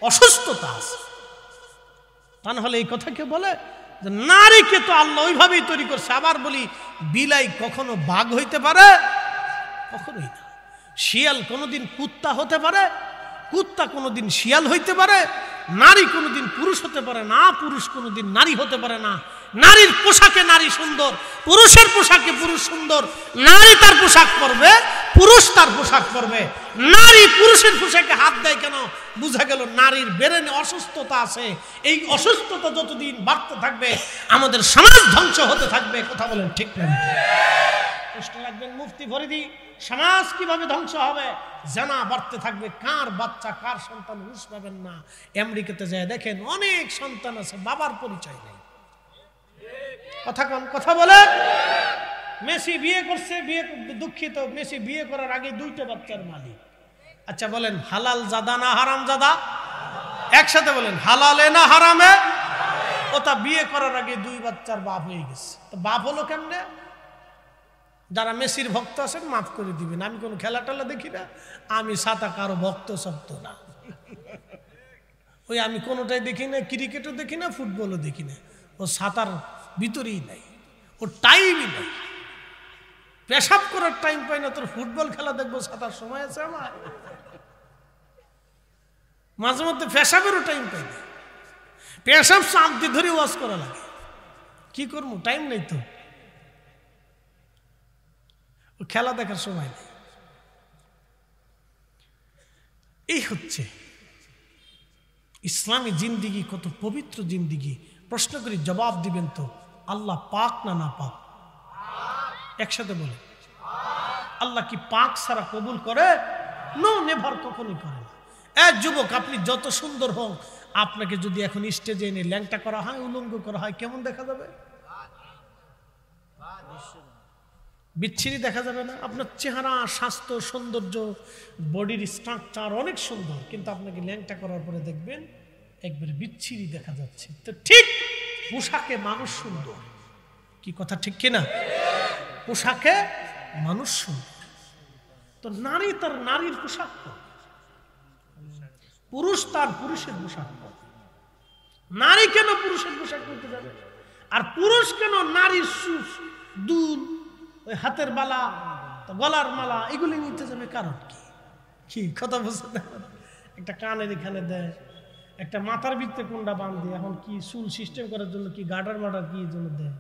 অসুস্থতা আছে। তা না হলে এই কথা কে বলে? যে নারীকে তো আল্লাহ ওইভাবেই তৈরি করছে। আবার বলি, বিলাই কখনো বাঘ হইতে পারে? কখনোই না। শিয়াল কোনোদিন কুত্তা হতে পারে? কুত্তা কোনোদিন শিয়াল হইতে পারে? নারী কোনোদিন পুরুষ হতে পারে না, পুরুষ কোনোদিন নারী হতে পারে না। নারীর পোশাকে নারী সুন্দর, পুরুষের পোশাকে পুরুষ সুন্দর। নারী তার পোশাক পরবে, পুরুষ তার পোশাক পরবে। নারী পুরুষের পোশাকে হাত দেয় কেন? বুঝা গেল নারীর ব্রেনে অসুস্থতা আছে। এই অসুস্থতা যতদিন বাড়তে থাকবে, আমাদের সমাজ ধ্বংস হতে থাকবে। কথা বলেন ঠিক না? প্রশ্ন রাখবেন মুফতি ফরিদি, সমাজ কিভাবে ধ্বংস হবে? জানা বাড়তে থাকবে, কার বাচ্চা কার সন্তান হুঁশ পাবেন না। আমেরিকাতে যায় দেখেন, অনেক সন্তান আছে, বাবার পরিচয় নেই। কথা কন, কথা বলেন। মেসি বিয়ে করছে, বিয়ে দুঃখিত, মেসি বিয়ে করার আগে 2টা বাচ্চার মালিক। আচ্ছা বলেন, হালাল জাদা না হারাম জাদা? একসাথে বলেন, হালালে না হারামে? ওটা বিয়ে করার আগে 2 বাচ্চার বাপ হয়ে গেছে। তো বাপ হলো কেমনে? যারা মেসির ভক্ত আছেন মাফ করে দিবেন, আমি কোনো খেলা টেলা দেখি না, আমি সাতা কারো ভক্ত শক্ত না। ওই আমি কোনোটাই দেখি না, ক্রিকেটও দেখি না, ফুটবলও দেখি না। ও সাঁতার ভিতরেই নাই, ওর টাইমই নাই। পেশাব করার টাইম পাই না, তোর ফুটবল খেলা দেখবো সাঁতার সময় আছে আমার? মাঝে মধ্যে পেশাবেরও টাইম পাই না। পেশাব শান্তি ধরে ওয়াজ করা লাগে, কি করবো, টাইম নেই তো। ও খেলা দেখার সময় নেই। এই হচ্ছে ইসলামী জিন্দিগি, কত পবিত্র জিন্দিগি। প্রশ্ন করি, জবাব দিবেন তো? আল্লাহ পাক না না পাক? একসাথে বলে, আল্লাহ কি পাক ছাড়া কবুল করে? নো, নেভার, কখনই করে না। যুবক, আপনি যত সুন্দর হন, আপনাকে যদি এখন স্টেজে এনে ল্যাংটা করা হয়, উলঙ্গ করা হয়, কেমন দেখা যাবে? বিচ্ছিরি দেখা যাবে না? আপনার চেহারা, স্বাস্থ্য, সৌন্দর্য, বডির স্ট্রাকচার অনেক সুন্দর, কিন্তু আপনাকে ল্যাংটা করার পরে দেখবেন একবারে বিচ্ছিরি দেখা যাচ্ছে। তো ঠিক পোশাকে মানুষ সুন্দর। কি কথা ঠিক কিনা? পোশাকে মানুষ সুন্দর। তো নারী তার নারীর পোশাক পরে, পুরুষ তার পুরুষের পোশাক পরে। নারী কেন পুরুষের পোশাক পরতে যাবে? আর পুরুষ কেন নারীর দুল, ওই হাতের বালা, গলার মালা এগুলি নিতে যাবে? কারণ কি? কি কথা বুঝতে? একটা কানের এখানে দেয়, একটা মাথার ভিতরে কোনটা বাঁধে, এখন কি চুল সিস্টেম করার জন্য কি গার্ডার মার্ডার কি জন্য দেয়?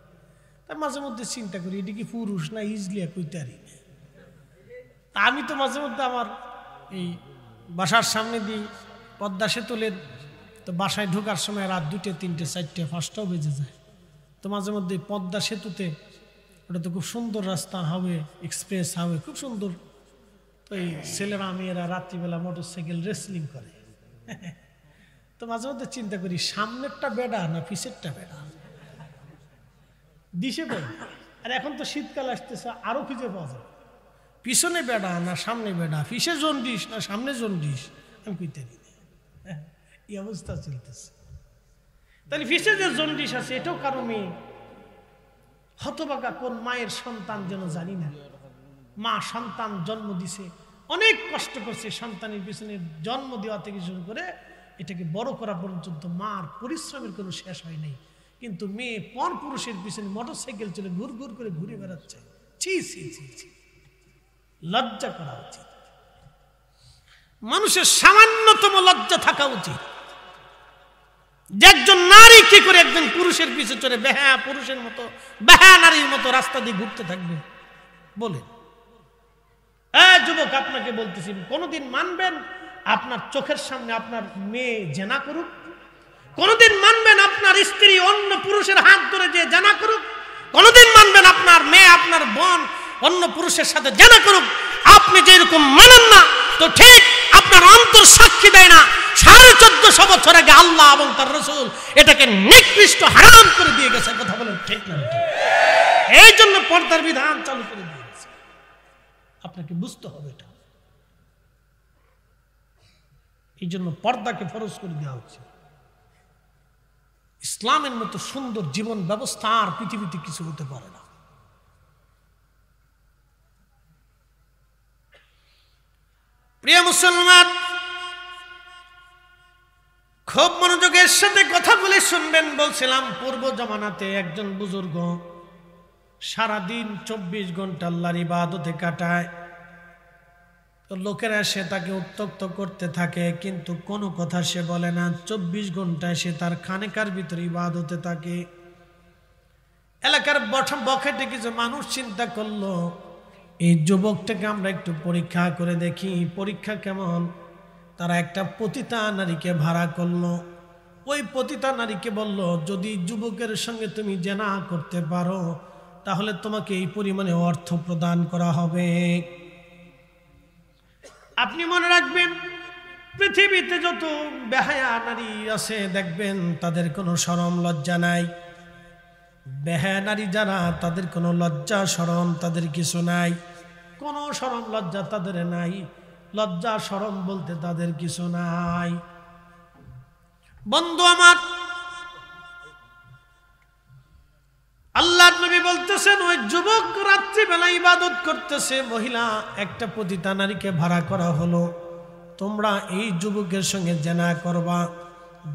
তাই মাঝে মধ্যে চিন্তা করি, এটা কি পুরুষ না ইজলি কইতে পারি না। তা আমি তো মাঝে মধ্যে আমার এই বাসার সামনে দিই পদ্মা সেতুলের, তো বাসায় ঢোকার সময় রাত 2টে 3টে 4টে 5টাও বেজে যায়। তো মাঝে মধ্যে পদ্মা সেতুতে, ওটা তো খুব সুন্দর রাস্তা, হাইওয়ে, এক্সপ্রেস হাইওয়ে, খুব সুন্দর। তো এই ছেলেরা মেয়েরা রাত্রিবেলা মোটরসাইকেল রেসলিং করে। তো মাঝে মধ্যে চিন্তা করি, সামনেরটা বেড়া না পিছেরটা বেড়া? দিশে বেড়া। আর এখন তো শীতকাল আসতেছে, আরো খুঁজে পাওয়া যাবে, পিছনে বেড়া না সামনে বেড়া, পিছে জন্ডিস না সামনে জন্ডিস, আমি কইতে দিই। এই অবস্থা চলতেছে। তাহলে পিছে যে জন্ডিস আছে, এটাও কারো মেয়ে। হতভাগা কোন মায়ের সন্তান যেন জানি না, মা সন্তান জন্ম দিছে, অনেক কষ্ট করছে সন্তানের পিছনে, জন্ম দেওয়া থেকে শুরু করে এটাকে বড় করা পর্যন্ত মার পরিশ্রমের কোনো শেষ হয় নাই, কিন্তু মেয়ে পর পুরুষের পিছনে মোটরসাইকেল চলে ঘুর ঘুর করে ঘুরে বেড়াচ্ছে। ছি ছি ছি ছি, লজ্জা করা উচিত। মানুষের সামান্যতম লজ্জা থাকা উচিত যে একজন নারী কি করে একজন পুরুষের পিছনে চড়ে বেহা পুরুষের মতো বেহা নারীর মতো রাস্তা দিয়ে ঘুরতে থাকবে? বলেন যুবক, আপনাকে বলতেছি, কোনদিন মানবেন আপনার চোখের সামনে আপনার মেয়ে জেনা করুক? কোনদিন মানবেন আপনার স্ত্রী অন্য পুরুষের হাত ধরে যে জেনা করুক? কোনদিন মানবেন আপনার মেয়ে আপনার বোন অন্য পুরুষের সাথে জেনা করুক? আপনি যেরকম মানেন না, তো ঠিক আপনার অন্তর সাক্ষী দেয় না 1450 বছর আগে আল্লাহ এবং তার রাসূল এটাকে নিকৃষ্ট হারাম করে দিয়ে গেছে। কথা বলেন ঠিক না? এই জন্য পর্দার বিধান চালু করে দিয়ে গেছে। আপনাকে বুঝতে হবে এটা। এই জন্য পর্দাকে ফরজ করে দেওয়া হচ্ছে। ইসলামের মতো সুন্দর জীবন ব্যবস্থা আর পৃথিবীতে কিছু হতে পারে না। প্রিয় মুসলমান, খুব মনোযোগের সাথে কথা বলে শুনবেন। বলছিলাম পূর্ব জামানাতে একজন বুজুর্গ সারাদিন 24 ঘন্টা আল্লাহর ইবাদতে কাটায়। তো লোকেরা সে তাকে উত্ত্যক্ত করতে থাকে, কিন্তু কোনো কথা সে বলে না। 24 ঘন্টায় সে তার খানেকার ভিতরে ইবাদতে থাকে। এলাকার বখেটে কিছু মানুষ চিন্তা করলো, এই যুবকটাকে আমরা একটু পরীক্ষা করে দেখি, পরীক্ষা কেমন। তারা একটা পতিতা নারীকে ভাড়া করলো। ওই পতিতা নারীকে বলল, যদি যুবকের সঙ্গে তুমি জেনা করতে পারো তাহলে তোমাকে এই পরিমাণে অর্থ প্রদান করা হবে। আপনি মনে রাখবেন, পৃথিবীতে যত বেহায়া নারী আছে দেখবেন তাদের কোনো শরম লজ্জা নাই। বেহায়া নারী যারা, তাদের কোনো লজ্জা শরম তাদের কিছু নাই। কোনো শরম লজ্জা তাদের নাই। লজ্জা শরম বলতে তাদের কিছু নাই। বন্ধু আমার, আল্লাহর নবী বলতেছেন, ওই যুবক রাত্রিবেলা ইবাদত করতেছে, মহিলা একটা পতিতা নারীকে ভাড়া করা হলো, তোমরা এই যুবকের সঙ্গে জেনা করবা।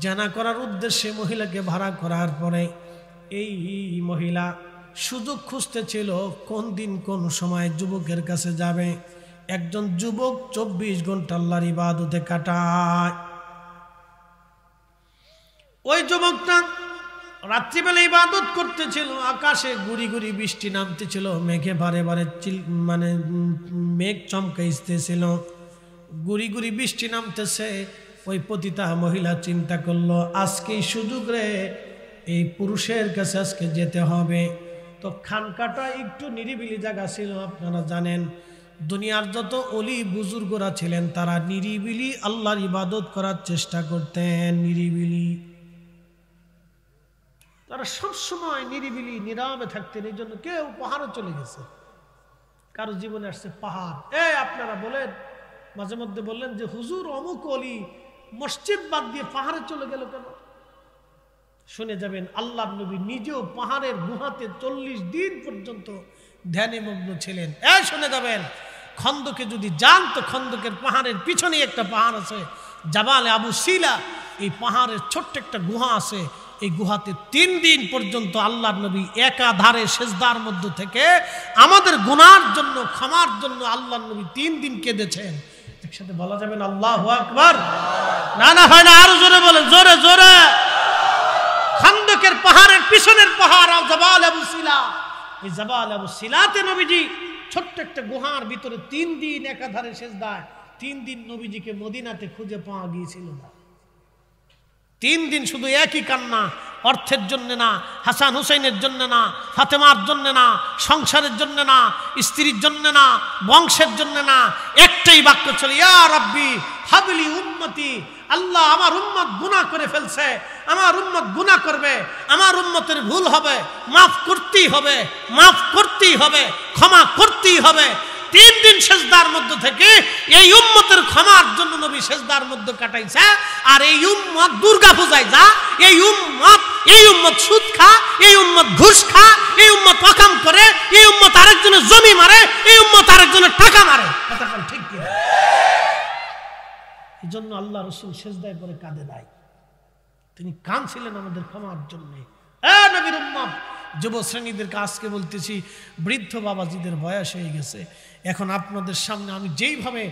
জেনা করার উদ্দেশ্যে মহিলাকে ভাড়া করার পরে এই মহিলা সুযোগ খুঁজতেছিল কোন দিন কোন সময় যুবকের কাছে যাবে। একজন যুবক 24 ঘন্টা আল্লাহর ইবাদতে কাটায়। ওই যুবকটা রাত্রিবেলা ইবাদত করতেছিল, আকাশে গুড়ি গুড়ি বৃষ্টি নামতেছিল, মেঘে বারে বারে মেঘ চমকাইতেছিল, গুড়ি গুড়ি বৃষ্টি নামতেছে। ওই পতিতা মহিলা চিন্তা করলো, আজকে সুযোগ রে, এই পুরুষের কাছে আজকে যেতে হবে। তো খানকাটা একটু নিরিবিলি জায়গা ছিল। আপনারা জানেন দুনিয়ার যত অলি বুজুর্গরা ছিলেন তারা নিরিবিলি আল্লাহর ইবাদত করার চেষ্টা করতেন। নিরিবিলি, তারা সবসময় নিরিবিলি নীরবে থাকতেন। এই জন্য কেউ পাহাড়ে চলে গেছে, কারো জীবনে আসছে পাহাড়। আপনারা বলেন, মাঝে মধ্যে বললেন যে হুজুর অমুক অলি মসজিদ বাদ দিয়ে পাহাড়ে চলে গেল কেন? শুনে যাবেন, আল্লাহর নবী নিজেও পাহাড়ের গুহাতে 40 দিন পর্যন্ত ধ্যানে মগ্ন ছিলেন। শুনে যাবেন, খন্দকে যদি যান তো খন্দকের পাহাড়ের পিছনে একটা পাহাড় আছে, জাবালে আবু সিলা। এই পাহাড়ের ছোট্ট একটা গুহা আছে। এই গুহাতে 3 দিন পর্যন্ত আল্লাহর নবী একাধারে সেজদার মধ্য থেকে আমাদের গুনার জন্য, ক্ষমার জন্য আল্লাহর নবী 3 দিন কেঁদেছেন। একসাথে বলা যাবে না আল্লাহু আকবার? না না, হয় না, আরো জোরে বলেন, জোরে জোরে। খন্দকের পাহাড়ের পিছনের পাহাড় জাবাল আবু সিলা। এই জাবাল আবু সিলাতে নবীজি ছোট্ট একটা গুহার ভিতরে 3 দিন একাধারে সেজদায়। 3 দিন নবীজিকে মদিনাতে খুঁজে পাওয়া গিয়েছিল না। 3 দিন শুধু একই কান্না, অর্থের জন্য না, হাসান হুসাইনের জন্য না, ফাতেমার জন্য না, সংসারের জন্য না, স্ত্রীর জন্য না, বংশের জন্য না। একটাই বাক্য ছিল, ইয়া রাব্বি হাবলি উম্মতি। আল্লাহ, আমার উম্মত গুনাহ করে ফেলছে, আমার উম্মত গুনাহ করবে, আমার উম্মতের ভুল হবে, মাফ করতেই হবে, মাফ করতেই হবে, ক্ষমা করতেই হবে। 3 দিন সেজদার মধ্য থেকে এই উম্মতের ক্ষমার জন্য নবী সেজদার মধ্যে কাটাইছে। আর এই উম্মত দুর্গা পূজায় যা, এই উম্মত সুদ খা, এই উম্মত ঘুষ খা, এই উম্মত অকাম করে, এই উম্মত আরেকজনের জমি মারে, এই উম্মত আরেকজনের টাকা মারে। কথা ঠিক কি? এই জন্য জন্য আল্লাহ রসুল সেজদায় পরে কাঁদে নাই, তিনি কাঁদছিলেন আমাদের ক্ষমার জন্য। নবীর উম্মত, যুব শ্রেণীদেরকে আজকে বলতেছি, বৃদ্ধ বাবাজিদের বয়স হয়ে গেছে, এখন আপনাদের সামনে আমি যেইভাবে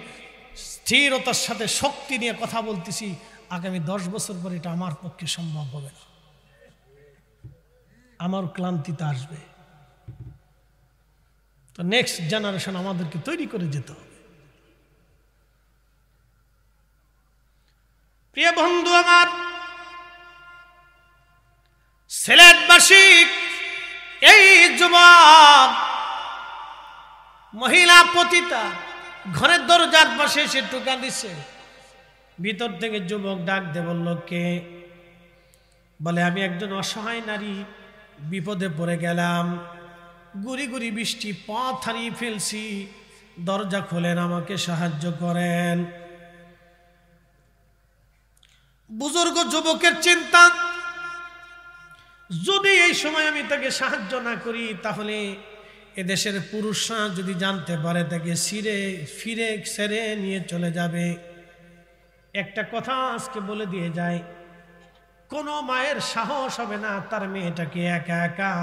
স্থিরতার সাথে শক্তি নিয়ে কথা বলতেছি, আগামী 10 বছর পরে এটা আমার পক্ষে সম্ভব হবে না, আমার ক্লান্তিতে আসবে। তো নেক্সট জেনারেশন আমাদেরকে তৈরি করে যেতে হবে। প্রিয় বন্ধু আমার, সিলেটবাসী এই যুবক মহিলা পতিতা ঘরের দরজার পাশে এসে টোকা দিচ্ছে, ভিতর থেকে যুবক ডাক দে বলল, কে? বলে, আমি একজন অসহায় নারী, বিপদে পড়ে গেলাম, গুড়ি গুড়ি বৃষ্টি, পথ হারিয়ে ফেলছি, দরজা খোলেন, আমাকে সাহায্য করেন। বুজুর্গ যুবকের চিন্তা, যদি এই সময় আমি তাকে সাহায্য না করি, তাহলে এদেশের পুরুষরা যদি জানতে পারে, তাকে ফিরে ছেড়ে নিয়ে চলে যাবে। একটা কথা আজকে বলে দিয়ে যায়, কোনো মায়ের সাহস হবে না তার মেয়েটাকে একা একা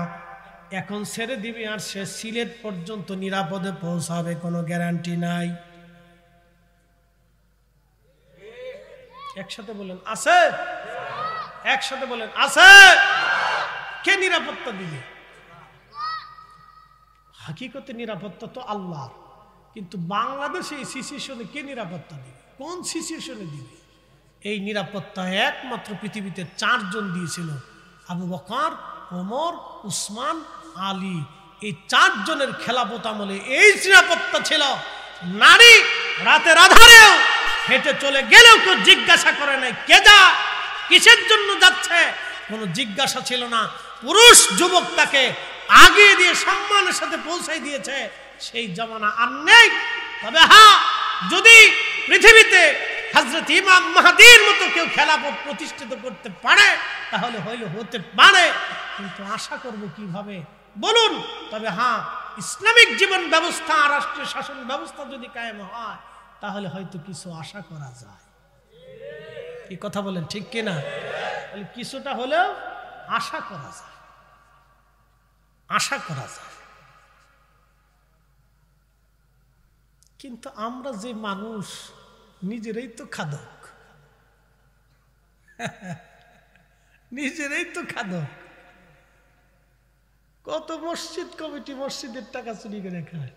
এখন ছেড়ে দিবে আর সে সিলেট পর্যন্ত নিরাপদে পৌঁছাবে, কোনো গ্যারান্টি নাই। একসাথে বলেন আছে, একসাথে বলেন আছে। কে নিরাপত্তা দিবে? হাকিকতে নিরাপত্তা তো আল্লাহ, কিন্তু বাংলাদেশে এই সিচুয়েশনে কে নিরাপত্তা দিবে? কোন সিচুয়েশনে দিবে? এই নিরাপত্তা একমাত্র পৃথিবীতে 4 জন দিয়েছিল, আবু বকর, ওমর, উসমান, আলী। এই 4 জনের খেলাফত আমলে এই নিরাপত্তা ছিল। নারী রাতের আধারেও হেঁটে চলে গেলেও কেউ জিজ্ঞাসা করে নাই কে যা, কিসের জন্য যাচ্ছে, কোনো জিজ্ঞাসা ছিল না। পুরুষ যুবক তাকে আগিয়ে দিয়ে সম্মানের সাথে পৌঁছাই দিয়েছে। সেই জামানা আর নেই। তবে হ্যাঁ, যদি পৃথিবীতে হযরত ইমাম মাহদীর মতো কেউ খেলাফত প্রতিষ্ঠিত করতে পারে, তাহলে হতে পারে, কিন্তু আশা করব কিভাবে বলুন? তবে হ্যাঁ, ইসলামিক জীবন ব্যবস্থা, রাষ্ট্রীয় শাসন ব্যবস্থা যদি কায়েম হয়, তাহলে হয়তো কিছু আশা করা যায়। এই কথা বলেন ঠিক কিনা? কিছুটা হলেও আশা করা যায়, আশা করা যায়। কিন্তু আমরা যে মানুষ, নিজেরাই তো খাদক, নিজেরাই তো খাদক। কত মসজিদ কমিটি মসজিদের টাকা চুরি করে খায়।